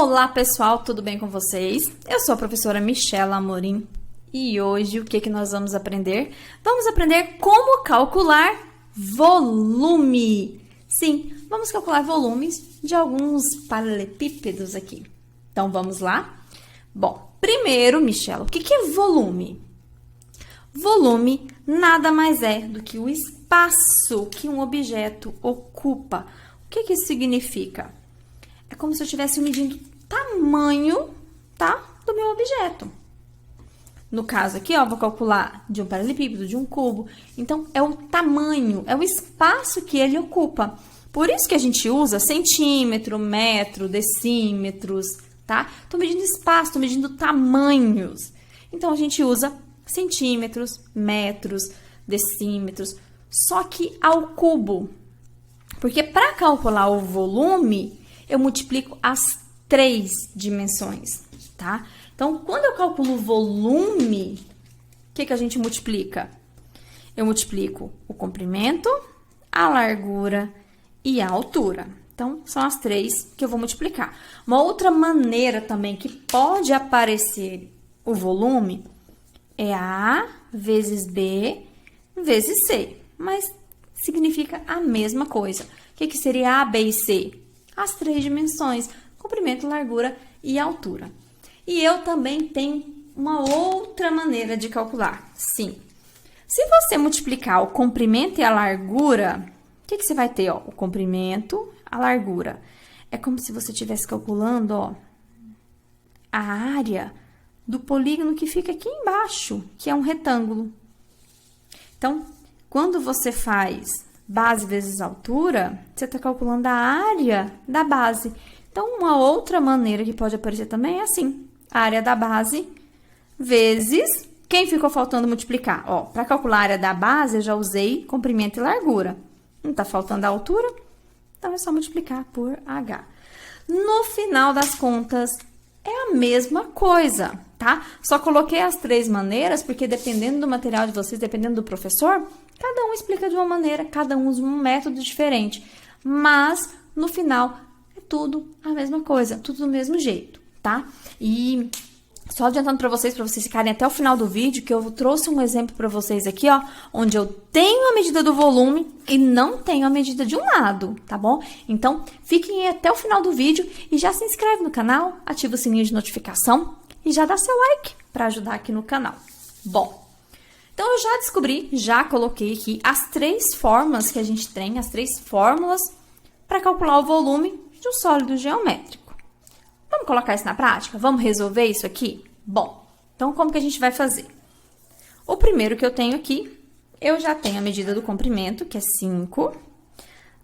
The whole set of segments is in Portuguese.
Olá pessoal, tudo bem com vocês? Eu sou a professora Michela Amorim e hoje o que nós vamos aprender? Vamos aprender como calcular volume. Sim, vamos calcular volumes de alguns paralelepípedos aqui. Então vamos lá? Bom, primeiro, Michela, o que é volume? Volume nada mais é do que o espaço que um objeto ocupa. O que isso significa? É como se eu estivesse medindo o tamanho, tá, do meu objeto. No caso aqui, ó, vou calcular de um paralelepípedo, de um cubo. Então, é o tamanho, é o espaço que ele ocupa. Por isso que a gente usa centímetro, metro, decímetros, tá? Tô medindo espaço, tô medindo tamanhos. Então, a gente usa centímetros, metros, decímetros, só que ao cubo. Porque para calcular o volume, eu multiplico as 3 dimensões, tá? Então, quando eu calculo o volume, o que a gente multiplica? Eu multiplico o comprimento, a largura e a altura. Então, são as 3 que eu vou multiplicar. Uma outra maneira também que pode aparecer o volume é A vezes B vezes C, mas significa a mesma coisa. O que seria A, B e C? As 3 dimensões, comprimento, largura e altura. E eu também tenho uma outra maneira de calcular. Sim, se você multiplicar o comprimento e a largura, o que você vai ter? Ó, o comprimento, a largura. É como se você estivesse calculando, ó, a área do polígono que fica aqui embaixo, que é um retângulo. Então, quando você faz base vezes altura, você está calculando a área da base. Então, uma outra maneira que pode aparecer também é assim. A área da base vezes... Quem ficou faltando multiplicar? Ó, para calcular a área da base, eu já usei comprimento e largura. Não está faltando a altura? Então, é só multiplicar por H. No final das contas, é a mesma coisa, tá? Só coloquei as 3 maneiras, porque dependendo do material de vocês, dependendo do professor, cada um explica de uma maneira, cada um usa um método diferente. Mas, no final, é tudo a mesma coisa, tudo do mesmo jeito, tá? E só adiantando para vocês ficarem até o final do vídeo, que eu trouxe um exemplo para vocês aqui, ó, onde eu tenho a medida do volume e não tenho a medida de um lado, tá bom? Então, fiquem até o final do vídeo e já se inscreve no canal, ativa o sininho de notificação e já dá seu like para ajudar aqui no canal. Bom, então, eu já descobri, já coloquei aqui as 3 formas que a gente tem, as 3 fórmulas para calcular o volume de um sólido geométrico. Vamos colocar isso na prática? Vamos resolver isso aqui? Bom, então, como que a gente vai fazer? O primeiro que eu tenho aqui, eu já tenho a medida do comprimento, que é 5,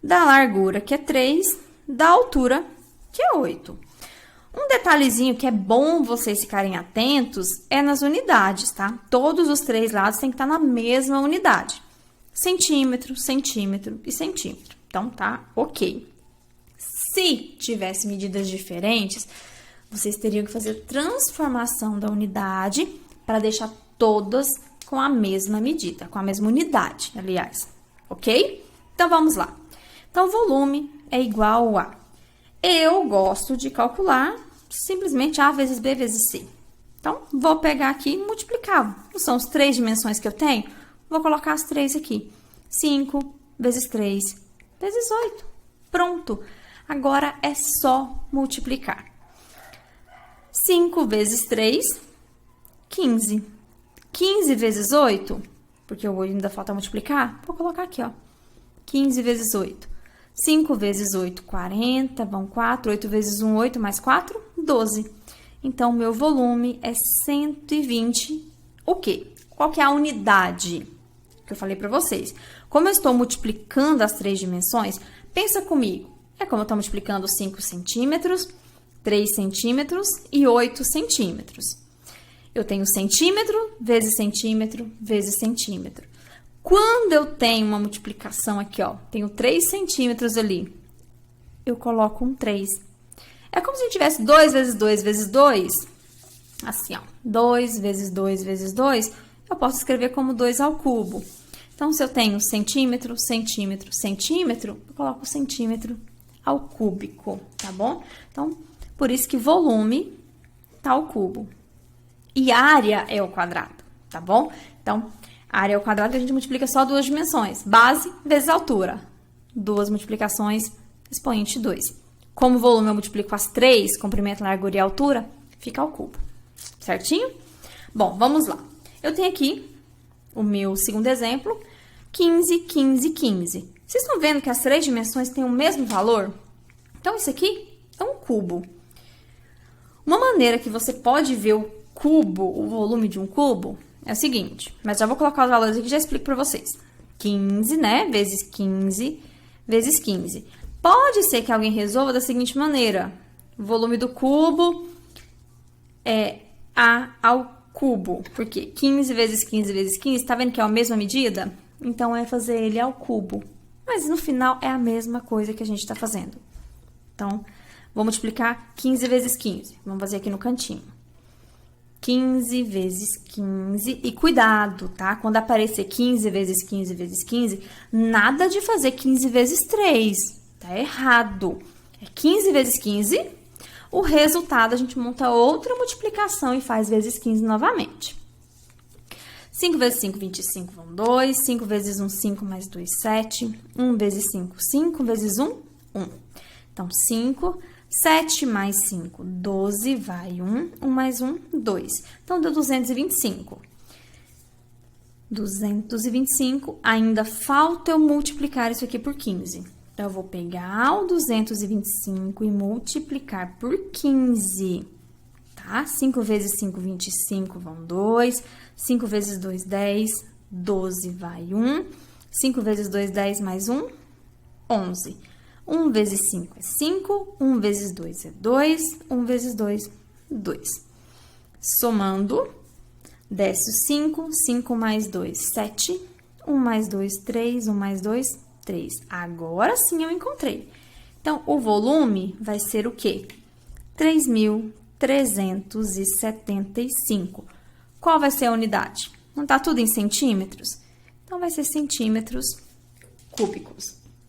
da largura, que é 3, da altura, que é 8. Um detalhezinho que é bom vocês ficarem atentos é nas unidades, tá? Todos os 3 lados têm que estar na mesma unidade. Centímetro, centímetro e centímetro. Então, tá ok. Se tivesse medidas diferentes, vocês teriam que fazer transformação da unidade para deixar todas com a mesma medida, com a mesma unidade, aliás. Ok? Então, vamos lá. Então, volume é igual a... Eu gosto de calcular simplesmente A vezes B vezes C. Então, vou pegar aqui e multiplicar. Não são as 3 dimensões que eu tenho? Vou colocar as 3 aqui. 5 vezes 3 vezes 8. Pronto. Agora, é só multiplicar. 5 vezes 3, 15. 15 vezes 8, porque ainda falta multiplicar, vou colocar aqui, ó. 15 vezes 8. 5 vezes 8, 40, vão 4, 8 vezes 1, 8, mais 4, 12. Então, meu volume é 120, o quê? Qual que é a unidade que eu falei para vocês? Como eu estou multiplicando as 3 dimensões, pensa comigo. É como eu estou multiplicando 5 centímetros, 3 centímetros e 8 centímetros. Eu tenho centímetro vezes centímetro vezes centímetro. Quando eu tenho uma multiplicação aqui, ó, tenho 3 centímetros ali, eu coloco um 3. É como se eu tivesse 2 vezes 2 vezes 2, assim, ó, 2 vezes 2 vezes 2, eu posso escrever como 2 ao cubo. Então, se eu tenho centímetro, centímetro, centímetro, eu coloco centímetro ao cúbico, tá bom? Então, Por isso que volume tá ao cubo. E área é o quadrado, tá bom? Então, área ao quadrado a gente multiplica só duas dimensões. Base vezes altura. Duas multiplicações, expoente 2. Como o volume eu multiplico as três, comprimento, largura e altura, fica ao cubo. Certinho? Bom, vamos lá. Eu tenho aqui o meu segundo exemplo, 15, 15, 15. Vocês estão vendo que as três dimensões têm o mesmo valor? Então, isso aqui é um cubo. Uma maneira que você pode ver o cubo, o volume de um cubo, é o seguinte. Mas já vou colocar os valores aqui e já explico para vocês. 15, né? Vezes 15, vezes 15. Pode ser que alguém resolva da seguinte maneira. O volume do cubo é A ao cubo. Porque 15 vezes 15 vezes 15, tá vendo que é a mesma medida? Então, é fazer ele ao cubo. Mas, no final, é a mesma coisa que a gente está fazendo. Então, vou multiplicar 15 vezes 15. Vamos fazer aqui no cantinho. 15 vezes 15. E cuidado, tá? Quando aparecer 15 vezes 15 vezes 15, nada de fazer 15 vezes 3. Tá errado. É 15 vezes 15. O resultado, a gente monta outra multiplicação e faz vezes 15 novamente. 5 vezes 5, 25 vão 2. 5 vezes 1, 5 mais 2, 7. 1 vezes 5, 5 vezes 1, 1. Então, 5, 7 mais 5, 12, vai 1. 1 mais 1, 2. Então, deu 225. 225, ainda falta eu multiplicar isso aqui por 15. Então, eu vou pegar o 225 e multiplicar por 15. Tá? 5 vezes 5, 25, vão 2. 5 vezes 2, 10. 12, vai 1. 5 vezes 2, 10 mais 1, 11. 1 vezes 5 é 5. 1 vezes 2 é 2. 1 vezes 2, 2. Somando, desce o 5. 5 mais 2, 7. 1 mais 2, 3. 1 mais 2, 3. Agora sim eu encontrei. Então, o volume vai ser o quê? 3.375. Qual vai ser a unidade? Não tá tudo em centímetros? Então, vai ser centímetros cúbicos,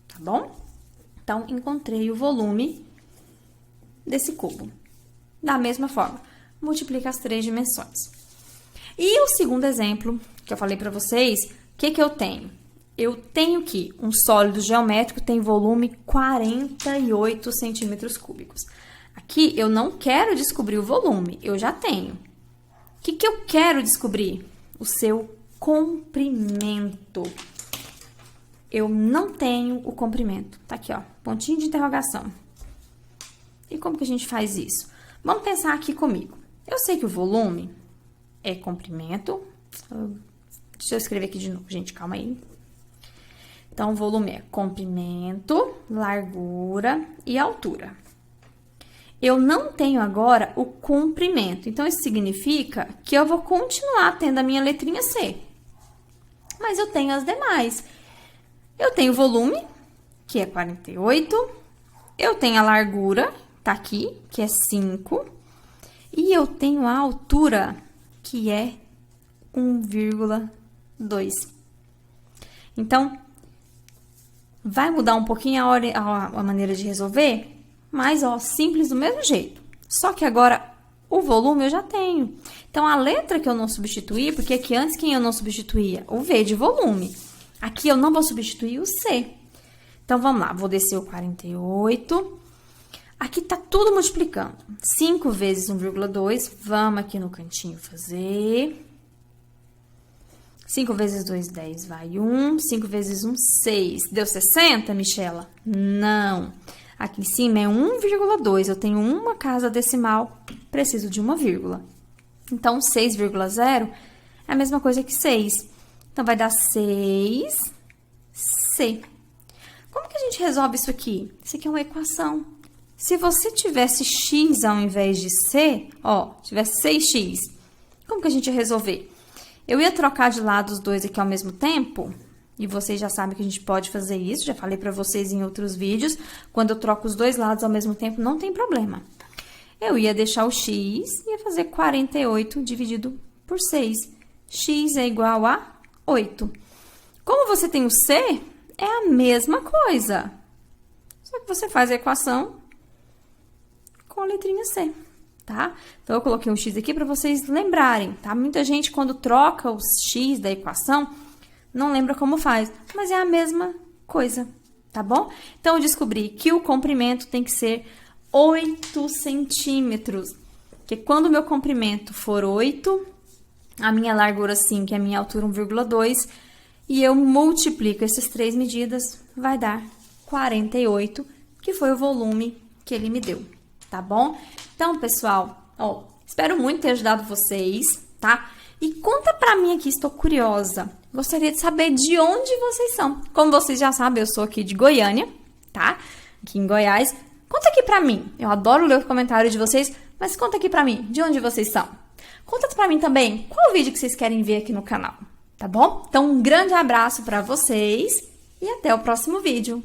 tá bom? Então, encontrei o volume desse cubo. Da mesma forma, multiplica as três dimensões. E o segundo exemplo que eu falei para vocês, o que que eu tenho? Eu tenho que um sólido geométrico tem volume 48 centímetros cúbicos. Aqui, eu não quero descobrir o volume, eu já tenho. O que que eu quero descobrir? O seu comprimento. Eu não tenho o comprimento. Tá aqui, ó, pontinho de interrogação. E como que a gente faz isso? Vamos pensar aqui comigo. Eu sei que o volume é comprimento. Deixa eu escrever aqui de novo, gente, calma aí. Então, o volume é comprimento, largura e altura. Eu não tenho agora o comprimento. Então, isso significa que eu vou continuar tendo a minha letrinha C. Mas eu tenho as demais. Eu tenho o volume, que é 48. Eu tenho a largura, tá aqui, que é 5. E eu tenho a altura, que é 1,2. Então, vai mudar um pouquinho a maneira de resolver? Mas, ó, simples do mesmo jeito. Só que agora, o volume eu já tenho. Então, a letra que eu não substituí, porque aqui antes quem eu não substituía? O V de volume. Aqui eu não vou substituir o C. Então, vamos lá. Vou descer o 48. Aqui tá tudo multiplicando. 5 vezes 1,2. Vamos aqui no cantinho fazer. 5 vezes 2, 10, vai 1. 5 vezes 1, 6. Deu 60, Michela? Não. Aqui em cima é 1,2. Eu tenho uma casa decimal, preciso de uma vírgula. Então, 6,0 é a mesma coisa que 6. Então, vai dar 6C. Como que a gente resolve isso aqui? Isso aqui é uma equação. Se você tivesse x ao invés de c, ó, tivesse 6x, como que a gente ia resolver? Eu ia trocar de lado os dois aqui ao mesmo tempo, e vocês já sabem que a gente pode fazer isso, já falei pra vocês em outros vídeos. Quando eu troco os dois lados ao mesmo tempo, não tem problema. Eu ia deixar o x e ia fazer 48 dividido por 6. X é igual a 8. Como você tem o c, é a mesma coisa. Só que você faz a equação com a letrinha C, tá? Então, eu coloquei um X aqui para vocês lembrarem, tá? Muita gente, quando troca o X da equação, não lembra como faz, mas é a mesma coisa, tá bom? Então, eu descobri que o comprimento tem que ser 8 centímetros, porque quando o meu comprimento for 8, a minha largura 5 e a minha altura 1,2, e eu multiplico essas três medidas, vai dar 48, que foi o volume que ele me deu, tá bom? Então, pessoal, ó, espero muito ter ajudado vocês, tá? E conta pra mim aqui, estou curiosa. Gostaria de saber de onde vocês são. Como vocês já sabem, eu sou aqui de Goiânia, tá? Aqui em Goiás. Conta aqui pra mim. Eu adoro ler o comentário de vocês, mas conta aqui pra mim, de onde vocês são. Conta pra mim também qual vídeo que vocês querem ver aqui no canal, tá bom? Então, um grande abraço pra vocês e até o próximo vídeo.